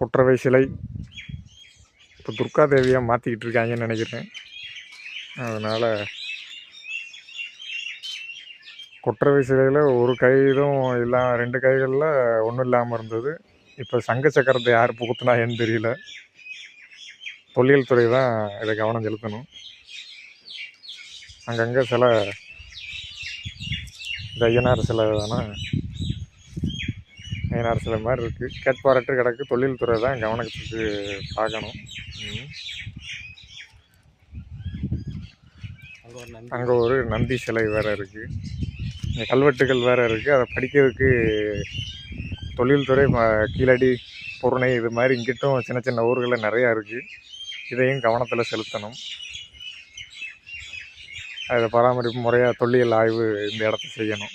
கொற்றவை சிலை இப்போ துர்காதேவியாக மாற்றிக்கிட்டு இருக்காங்கன்னு நினைக்கிறேன். அதனால் கொற்றவை சிலையில் ஒரு கைதும் இல்லாமல் 2 கைகளில் ஒன்றும் இல்லாமல் இருந்தது. இப்போ சங்க சக்கரத்தை யார் புகுத்துனாங்கன்னு தெரியல. தொல்லியல் துறை தான் இதை கவனம் செலுத்தணும். அங்கங்கே சில ஐயனார் சிலை வேணால் ஐயனார் சிலை மாதிரி இருக்குது, கேட்பாரட்டு கிடக்கு. தொழில் துறை தான் கவனத்துக்கு பார்க்கணும். அங்கே ஒரு நந்தி சிலை வேறு இருக்குது, இங்கே கல்வெட்டுகள் வேறு இருக்குது. அதை படிக்கிறதுக்கு தொழில்துறை கீழடி பொருணை இது மாதிரி இங்கிட்டும் சின்ன சின்ன ஊர்களில் நிறையா இருக்குது. இதையும் கவனத்தில் செலுத்தணும். அதை பராமரிப்பு முறையாக தொல்லியல் ஆய்வு இந்த இடத்த செய்யணும்.